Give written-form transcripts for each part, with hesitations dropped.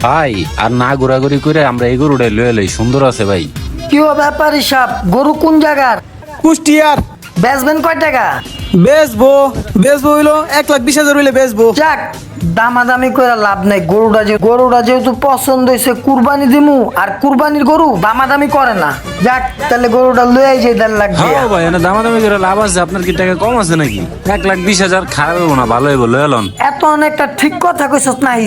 ভাই আর না ঘোরাঘুরি করে আমরা এই গরুটা লয়ে লই, সুন্দর আছে ভাই। কি ও ব্যাপারী সাপ, গরু কোন জায়গার? কুষ্টিয়ার। বেচবেন কয় টাকা? বেচবো বেচবো হইলো 1,20,000 হইলে বেচবো। যাক, দামাদামি করে লাভ নাই। গরুটা যেহেতু পছন্দ হয়েছে, কুরবানি দিমু, আর কুরবানির গরু দামাদামি করে না। যাক, তাহলে গরুটা লয়ে যাই 1.5 লাখ দিয়ে। হ্যাঁ ভাই, এনে দামাদামি করে লাভ আছে? আপনার কি টাকা কম আছে নাকি? 1,20,000 খারাপ হইব না, ভালো হইব, লয়ে লন। এত অনেকটা ঠিক কথা কইছস নাই।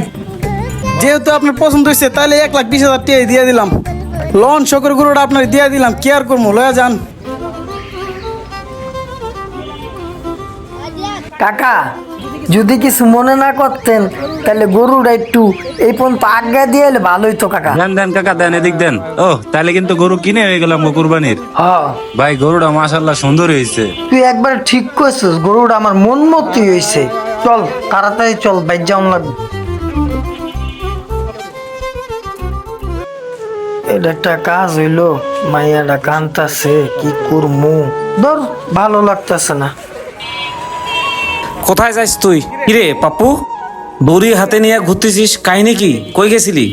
যেহেতু আপনার পছন্দ হয়েছে তাহলে 1,20,000 টাকা দিয়ে দিলাম। লন শকর গরুটা আপনার দিয়ে দিলাম, কি আর করবো, লয়ে যান। কাকা, যদি কিছু মনে না করতেন তাহলে গরুটা একটু এই পর্যন্ত আজ্ঞা দিয়ে এলে ভালো হইতো কাকা। দেন দেন কাকা, দেন, এদিক দেন। ও তাহলে কিন্তু গরু কিনে হয়ে গেলাম কুরবানির। হ্যাঁ ভাই গরুটা মাশাআল্লাহ সুন্দর হয়েছে। তুই একবার ঠিক কইছিস, গরুটা আমার মন মতো হয়েছে। চল তাড়াতাড়ি চল, বাইর যাওন লাগবে। এটা একটা কাজ হইলো, মাইয়াটা কান্তাছে, কি করমু? ধর, ভালো লাগতেছে না। কোথায় যাইস তুই? কিরে পাপ্পু, দড়ি হাতে নিয়ে ঘুরতেছিস, কাহিনী কি? কই গেছিলি?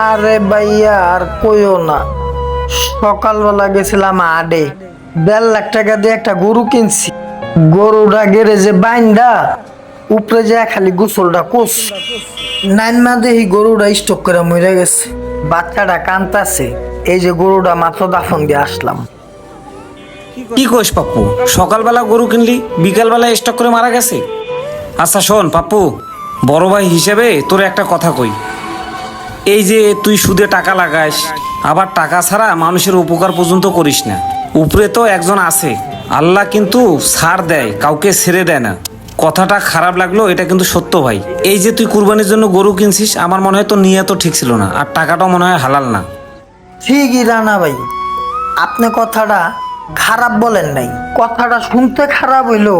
আরে ভাইয়া আর কইও না, সকালবেলা গেছিলাম আডে, 1.5 লাখ টাকা দিয়ে একটা গরু কিনছি। গরুটা গ্যারেজে বাইন্দা উপরে যায় খালি গোসলটা কোস, নাইমা দেখি গরুটা স্টক করে মরে গেছে। বাচ্চাটা কান্তাছে, এই যে গরুটা মাত্র দাফন দিয়ে আসলাম। কি কইস পাপ্পু, সকালবেলা গরু কিনলি, বিকালবেলা স্টক করে মারা গেছে? আচ্ছা শোন পাপ্পু, বড় ভাই হিসেবে তোর একটা কথা কই। এই যে তুই সুদে টাকা লাগাস, আবার টাকা ছাড়া মানুষের উপকার পর্যন্ত করিস না। উপরে তো একজন আছে, আল্লাহ কিন্তু ছাড় দেয়, কাউকে ছেড়ে দেয় না। কথাটা খারাপ লাগলো, এটা কিন্তু সত্য ভাই। এই যে তুই কুরবানির জন্য গরু কিনছিস, আমার মনে হয় তোর নিয়ত ঠিক ছিল না, আর টাকাটাও মনে হয় হালাল না। ঠিকই রানা ভাই, আপনি কথাটা খারাপ বলেন নাই। কথাটা শুনতে খারাপ হইলো,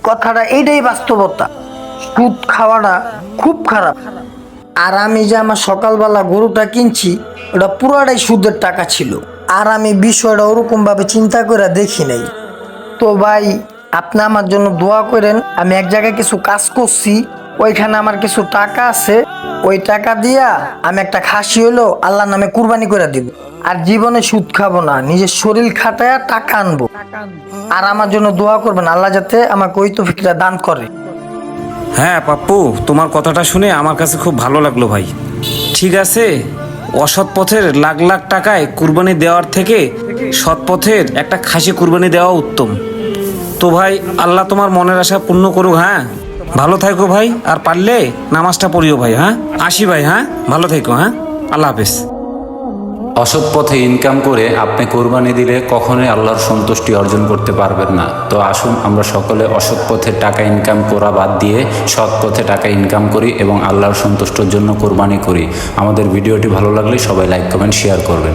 কথাটা এইটাই বাস্তবতা। সুদ খাওয়াটা খুব খারাপ। আর আমি যে আমার সকালবেলা গরুটা কিনছি, ওটা পুরাটাই সুদের টাকা ছিল। আর আমি বিষয়টা ওরকম ভাবে চিন্তা করে দেখি নাই। তো ভাই, আপনি আমার জন্য দোয়া করেন। আমি এক জায়গায় কিছু কাজ করছি, ওইখানে আমার কিছু টাকা আছে। ওই টাকা দিয়া আমি একটা খাসি হলো আল্লাহর নামে কুরবানি করে দিব। আর জীবনে সুদ খাবো না, নিজের শরীর খাটায়া টাকা আনবো। আর আমার জন্য দোয়া করবেন, আল্লাহ যাতে আমাকে ওই তৌফিকটা দান করে। হ্যাঁ পাপ্পু, তোমার কথাটা শুনে আমার কাছে খুব ভালো লাগলো ভাই। ঠিক আছে, অসৎ পথের লাখ লাখ টাকায় কুরবানি দেওয়ার থেকে সৎ পথের একটা খাসি কুরবানি দেওয়া উত্তম। তো ভাই, আল্লাহ তোমার মনের আশা পূর্ণ করুক। হ্যাঁ, ভালো থাকো ভাই, আর পারলে নামাজটা পড়িও ভাই। হ্যাঁ, আসি ভাই। হ্যাঁ, ভালো থাকো। হ্যাঁ, আল্লাহ হাফেজ। অসৎ পথে ইনকাম করে আপনি কোরবানি দিলে কখনোই আল্লাহর সন্তুষ্টি অর্জন করতে পারবেন না। তো আসুন আমরা সকলে অসৎ পথে টাকা ইনকাম করা বাদ দিয়ে সৎ পথে টাকা ইনকাম করি এবং আল্লাহর সন্তুষ্টির জন্য কোরবানি করি। আমাদের ভিডিওটি ভালো লাগলে সবাই লাইক কমেন্ট শেয়ার করবেন।